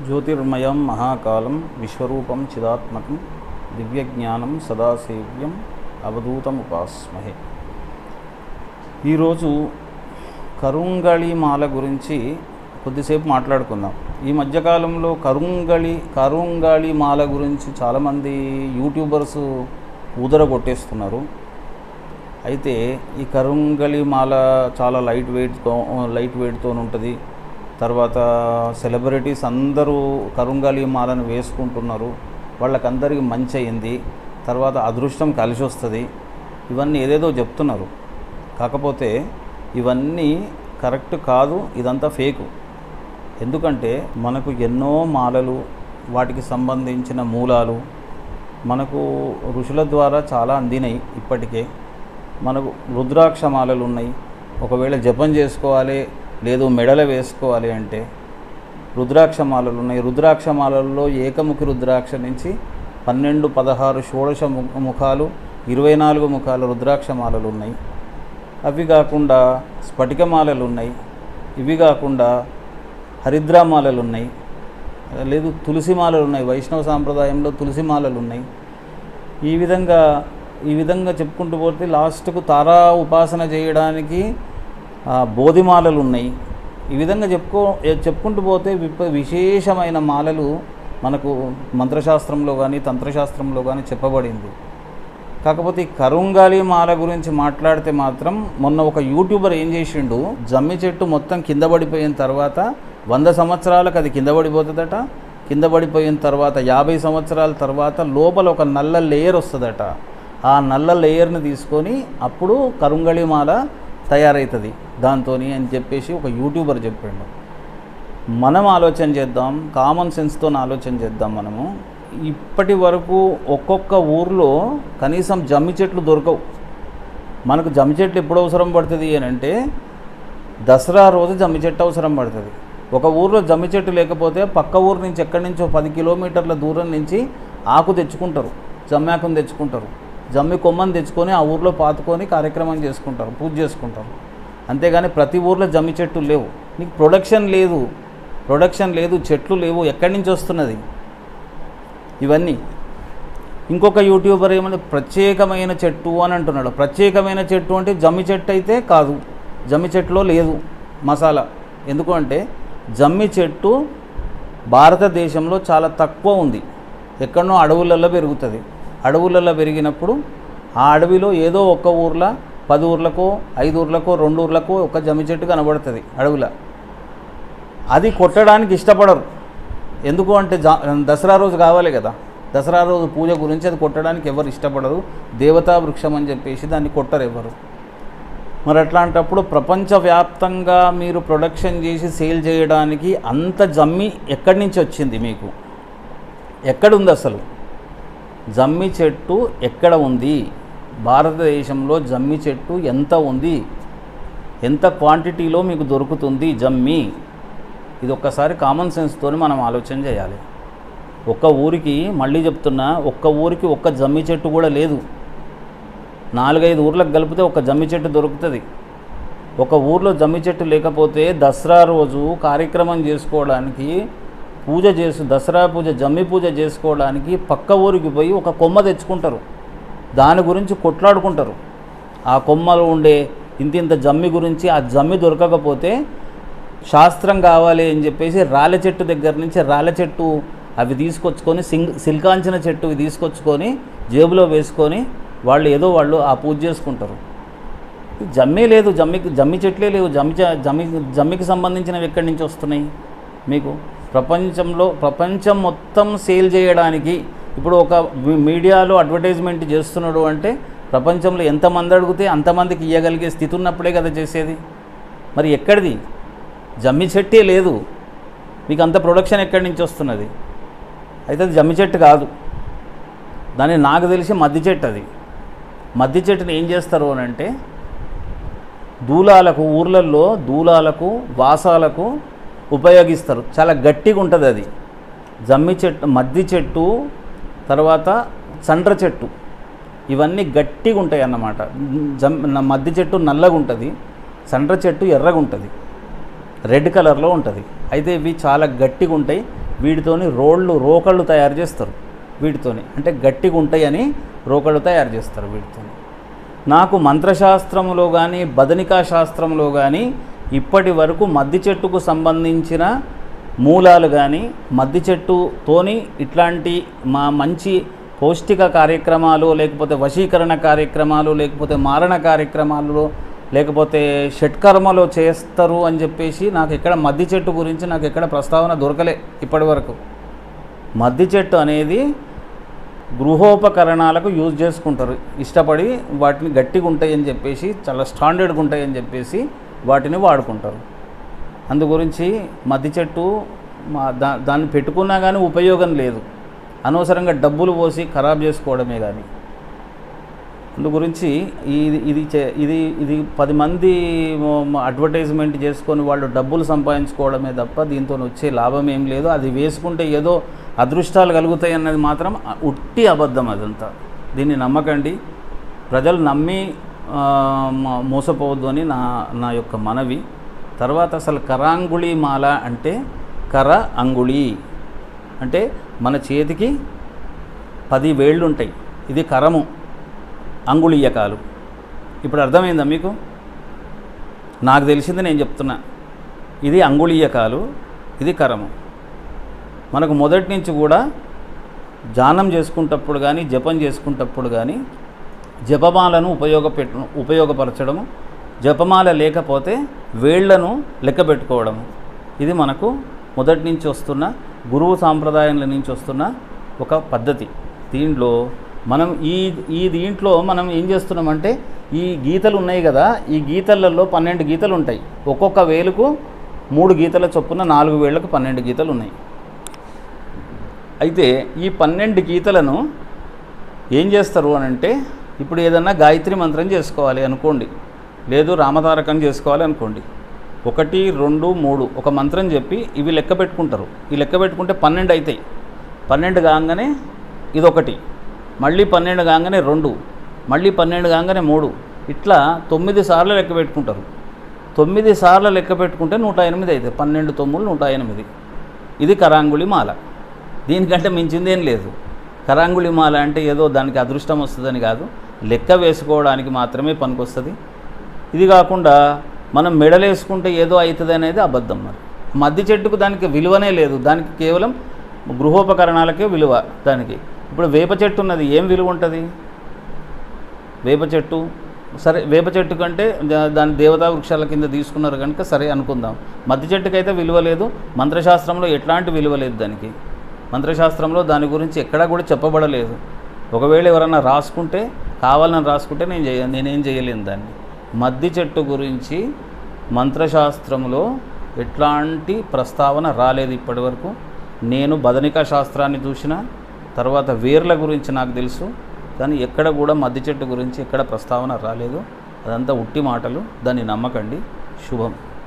జ్యోతిర్మయం మహాకాలం విశ్వరూపం చిదాత్మకం దివ్యజ్ఞానం సదాసేవ్యం అవధూతముపాస్మహే. ఈరోజు కరుంగళి మాల గురించి కొద్దిసేపు మాట్లాడుకుందాం. ఈ మధ్యకాలంలో కరుంగళి మాల గురించి చాలామంది యూట్యూబర్స్ కొట్టేస్తున్నారు. అయితే ఈ కరుంగళి మాల చాలా లైట్ వెయిట్తో ఉంటుంది. తర్వాత సెలబ్రిటీస్ అందరూ కరుంగళి మాలను వేసుకుంటున్నారు. వాళ్ళకందరికీ మంచి అయింది, తర్వాత అదృష్టం కలిసి వస్తుంది, ఇవన్నీ ఏదేదో చెప్తున్నారు. కాకపోతే ఇవన్నీ కరెక్ట్ కాదు, ఇదంతా ఫేకు. ఎందుకంటే మనకు ఎన్నో మాలలు, వాటికి సంబంధించిన మూలాలు మనకు ఋషుల ద్వారా చాలా అందినాయి. ఇప్పటికే మనకు రుద్రాక్ష మాలలు ఉన్నాయి. ఒకవేళ జపం చేసుకోవాలి, లేదు మెడల వేసుకోవాలి అంటే రుద్రాక్ష మాలలు ఉన్నాయి. రుద్రాక్ష మాలల్లో ఏకముఖి రుద్రాక్ష నుంచి 12, 16 షోడశ ముఖాలు, 24 ముఖాల రుద్రాక్ష మాలలు ఉన్నాయి. అవి కాకుండా స్ఫటికమాలలు ఉన్నాయి. ఇవి కాకుండా హరిద్రామాలలు ఉన్నాయి, లేదు తులసి మాలలు ఉన్నాయి. వైష్ణవ సాంప్రదాయంలో తులసి మాలలు ఉన్నాయి. ఈ విధంగా చెప్పుకుంటూ పోతే లాస్ట్కు తారా ఉపాసన చేయడానికి బోధిమాలలు ఉన్నాయి. ఈ విధంగా చెప్పుకుంటూ పోతే విశేషమైన మాలలు మనకు మంత్రశాస్త్రంలో కానీ తంత్రశాస్త్రంలో కానీ చెప్పబడింది. కాకపోతే ఈ కరుంగళి మాల గురించి మాట్లాడితే మాత్రం మొన్న ఒక యూట్యూబర్ ఏం చేసిండు, జమ్మి చెట్టు మొత్తం కింద పడిపోయిన తర్వాత 100 సంవత్సరాలకు అది కింద పడిపోతుందట. కింద పడిపోయిన తర్వాత 50 సంవత్సరాల తర్వాత లోపల ఒక నల్ల లేయర్ వస్తుందట. ఆ నల్ల లేయర్ని తీసుకొని అప్పుడు కరుంగళి మాల తయారవుతుంది దాంతో అని చెప్పేసి ఒక యూట్యూబర్ చెప్పాడు. మనం ఆలోచన చేద్దాం, కామన్ సెన్స్తో ఆలోచన చేద్దాం. మనము ఇప్పటి వరకు ఒక్కొక్క ఊర్లో కనీసం జమ్మి చెట్లు దొరకవు. మనకు జమ్మి చెట్లు ఎప్పుడు అవసరం పడుతుంది అని అంటే దసరా రోజు జమ్మి చెట్టు అవసరం పడుతుంది. ఒక ఊర్లో జమ్మి చెట్టు లేకపోతే పక్క ఊరు నుంచి ఎక్కడి నుంచో 10 కిలోమీటర్ల దూరం నుంచి ఆకు తెచ్చుకుంటారు, జమ్మాకును తెచ్చుకుంటారు. జమ్మి కొమ్మని తెచ్చుకొని ఆ ఊర్లో పాతుకొని కార్యక్రమం చేసుకుంటారు, పూజ చేసుకుంటారు. అంతేగాని ప్రతి ఊర్లో జమ్మి చెట్లు లేవు. నీకు ప్రొడక్షన్ లేదు, చెట్లు లేవు. ఎక్కడి నుంచి వస్తున్నది ఇవన్నీ? ఇంకొక యూట్యూబర్ ఏమంటే ప్రత్యేకమైన చెట్టు అని అంటున్నాడు. ప్రత్యేకమైన చెట్టు అంటే జమ్మి చెట్టు అయితే కాదు, జమ్మి చెట్టులో లేదు మసాలా. ఎందుకు అంటే జమ్మి చెట్టు భారతదేశంలో చాలా తక్కువ ఉంది. ఎక్కడనో అడవులలో పెరుగుతుంది. అడవులలో పెరిగినప్పుడు ఆ అడవిలో ఏదో ఒక్క ఊర్లో 10 ఊర్లకో 5 ఊర్లకో 2 ఊర్లకో ఒక జమ్మి చెట్టు కనబడుతుంది అడవిలో. అది కొట్టడానికి ఇష్టపడరు. ఎందుకు అంటే దసరా రోజు కావాలి కదా, దసరా రోజు పూజ గురించి అది కొట్టడానికి ఎవరు ఇష్టపడరు. దేవతా వృక్షం అని చెప్పేసి దాన్ని కొట్టరు ఎవరు. మరి అట్లాంటప్పుడు ప్రపంచవ్యాప్తంగా మీరు ప్రొడక్షన్ చేసి సేల్ చేయడానికి అంత జమ్మి ఎక్కడి నుంచి వచ్చింది? మీకు ఎక్కడుంది అసలు? జమ్మి చెట్టు ఎక్కడ ఉంది? భారతదేశంలో జమ్మి చెట్టు ఎంత ఉంది? ఎంత క్వాంటిటీలో మీకు దొరుకుతుంది జమ్మి? ఇది ఒక్కసారి కామన్ సెన్స్తో మనం ఆలోచన చేయాలి. ఒక్క ఊరికి, మళ్ళీ చెప్తున్నా, ఒక్క ఊరికి ఒక్క జమ్మి చెట్టు కూడా లేదు. 4-5 ఊర్లకు కలిపితే ఒక జమ్మి చెట్టు దొరుకుతుంది. ఒక ఊర్లో జమ్మి చెట్టు లేకపోతే దసరా రోజు కార్యక్రమం చేసుకోవడానికి దసరా పూజ, జమ్మి పూజ చేసుకోవడానికి పక్క ఊరికి పోయి ఒక కొమ్మ తెచ్చుకుంటారు. దాని గురించి కొట్లాడుకుంటారు. ఆ కొమ్మలో ఉండే ఇంత జమ్మి గురించి. ఆ జమ్మి దొరకకపోతే శాస్త్రం కావాలి అని చెప్పేసి రాళ్ళ చెట్టు దగ్గర నుంచి రాళ్ళ చెట్టు అవి తీసుకొచ్చుకొని సిల్కాంచిన చెట్టు తీసుకొచ్చుకొని జేబులో వేసుకొని వాళ్ళు ఆ పూజ చేసుకుంటారు. జమ్మే లేదు, జమ్మి చెట్లే లేవు. జమ్మికి సంబంధించినవి ఎక్కడి నుంచి వస్తున్నాయి మీకు? ప్రపంచం మొత్తం సేల్ చేయడానికి ఇప్పుడు ఒక మీడియాలో అడ్వర్టైజ్మెంట్ చేస్తున్నాడు అంటే ప్రపంచంలో ఎంతమంది అడిగితే అంతమందికి ఇవ్వగలిగే స్థితి ఉన్నప్పుడే కదా చేసేది. మరి ఎక్కడిది? జమ్మి చెట్టే లేదు. మీకు అంత ప్రొడక్షన్ ఎక్కడి నుంచి వస్తున్నది? అయితే అది జమ్మి చెట్టు కాదు. దాన్ని నాకు తెలిసి మద్ది చెట్టు. అది మద్ది చెట్టుని ఏం చేస్తారు అని అంటే ఊర్లల్లో దూలాలకు, వాసాలకు ఉపయోగిస్తారు. చాలా గట్టిగా ఉంటుంది అది. జమ్మి చెట్టు, మద్ది చెట్టు, తర్వాత సండ్ర చెట్టు, ఇవన్నీ గట్టిగా ఉంటాయి అన్నమాట. మద్ది చెట్టు నల్లగా ఉంటుంది, సండ్ర చెట్టు ఎర్రగా ఉంటుంది, రెడ్ కలర్లో ఉంటుంది. అయితే ఇవి చాలా గట్టిగా ఉంటాయి. వీటితోని రోకళ్ళు తయారు చేస్తారు. వీటితోని అంటే గట్టిగా ఉంటాయని రోకళ్ళు తయారు చేస్తారు వీటితోని. నాకు మంత్రశాస్త్రంలో కానీ బదనికా శాస్త్రంలో కానీ ఇప్పటి వరకు మద్ది చెట్టుకు సంబంధించిన మూలాలు కానీ మద్ది చెట్టుతోని ఇట్లాంటి మంచి పౌష్టిక కార్యక్రమాలు, లేకపోతే వశీకరణ కార్యక్రమాలు, లేకపోతే మారణ కార్యక్రమాలు, లేకపోతే షట్కర్మలో చేస్తారు అని చెప్పేసి నాకు ఎక్కడ మద్ది చెట్టు గురించి నాకు ఎక్కడ ప్రస్తావన దొరకలే ఇప్పటి వరకు. మద్ది చెట్టు అనేది గృహోపకరణాలకు యూజ్ చేసుకుంటారు, ఇష్టపడి వాటిని గట్టిగా ఉంటాయని చెప్పేసి, చాలా స్టాండర్డ్గా ఉంటాయని చెప్పేసి వాటిని వాడుకుంటారు. అందు గురించి మద్ది చెట్టు దాన్ని పెట్టుకున్నా కానీ ఉపయోగం లేదు, అనవసరంగా డబ్బులు పోసి ఖరాబ్ చేసుకోవడమే కానీ. అందు గురించి ఇది 10 మంది అడ్వర్టైజ్మెంట్ చేసుకొని వాళ్ళు డబ్బులు సంపాదించుకోవడమే తప్ప దీంతో వచ్చే లాభం ఏం లేదు. అది వేసుకుంటే ఏదో అదృష్టాలు కలుగుతాయి అన్నది మాత్రం ఉట్టి అబద్ధం. అదంతా దీన్ని నమ్మకండి. ప్రజలు నమ్మి మోసపోవద్దు అని నా యొక్క మనవి. తర్వాత అసలు కరాంగుళి మాల అంటే కర అంగుళి అంటే మన చేతికి 10 వేళ్ళు ఉంటాయి, ఇది కరము, అంగుళీయకాలు. ఇప్పుడు అర్థమైందా మీకు? నాకు తెలిసింది నేను చెప్తున్నా. ఇది అంగుళీయకాలు, ఇది కరము. మనకు మొదటి నుంచి కూడా ధ్యానం చేసుకుంటప్పుడు కానీ జపం చేసుకుంటప్పుడు కానీ జపమాలను ఉపయోగపరచడము, జపమాల లేకపోతే వేళ్లను లెక్క పెట్టుకోవడము, ఇది మనకు మొదటి నుంచి వస్తున్న గురువు సాంప్రదాయంలో నుంచి వస్తున్న ఒక పద్ధతి. దీంట్లో మనం దీంట్లో మనం ఏం చేస్తున్నామంటే ఈ గీతలు ఉన్నాయి కదా, ఈ గీతలలో 12 గీతలు ఉంటాయి. ఒక్కొక్క వేలుకు 3 గీతల చొప్పున 4 వేళ్లకు 12 గీతలు ఉన్నాయి. అయితే ఈ 12 గీతలను ఏం చేస్తారు అని అంటే, ఇప్పుడు ఏదన్నా గాయత్రి మంత్రం చేసుకోవాలి అనుకోండి, లేదు రామతారకం చేసుకోవాలి అనుకోండి, 1, 2, 3 ఒక మంత్రం చెప్పి ఇవి లెక్క పెట్టుకుంటారు. ఈ లెక్క పెట్టుకుంటే 12 అవుతాయి. 12 కాగానే ఇదొకటి, మళ్ళీ 12 కాగానే 2, మళ్ళీ 12 కాగానే 3, ఇట్లా 9 సార్లు లెక్క పెట్టుకుంటారు. 9 సార్లు లెక్క పెట్టుకుంటే 108 అవుతాయి. 12 9 108. ఇది కరాంగుళి మాల. దీనికంటే మించిందేం లేదు. కరాంగుళి మాల అంటే ఏదో దానికి అదృష్టం వస్తుందని కాదు, లెక్క వేసుకోవడానికి మాత్రమే పనికొస్తుంది. ఇది కాకుండా మనం మెడలేసుకుంటే ఏదో అవుతుంది అనేది అబద్ధం. మరి మద్ది చెట్టుకు దానికి విలువనే లేదు, దానికి కేవలం గృహోపకరణాలకే విలువ దానికి. ఇప్పుడు వేప చెట్టు ఉన్నది, ఏం విలువ ఉంటుంది? వేప చెట్టు సరే, వేప చెట్టు కంటే దాని దేవతా వృక్షాల కింద తీసుకున్నారు కనుక సరే అనుకుందాం. మద్ది చెట్టుకైతే విలువ లేదు, మంత్రశాస్త్రంలో ఎట్లాంటి విలువ లేదు దానికి. మంత్రశాస్త్రంలో దాని గురించి ఎక్కడా కూడా చెప్పబడలేదు. ఒకవేళ ఎవరన్నా రాసుకుంటే, కావాలని రాసుకుంటే నేనేం చేయలేను దాన్ని. మద్ది చెట్టు గురించి మంత్రశాస్త్రంలో ఎట్లాంటి ప్రస్తావన రాలేదు ఇప్పటివరకు. నేను బదనికా శాస్త్రాన్ని చూసిన తర్వాత వేర్ల గురించి నాకు తెలుసు, కానీ ఎక్కడ కూడా మద్ది చెట్టు గురించి ఎక్కడ ప్రస్తావన రాలేదు. అదంతా ఉట్టి మాటలు, దాన్ని నమ్మకండి. శుభం.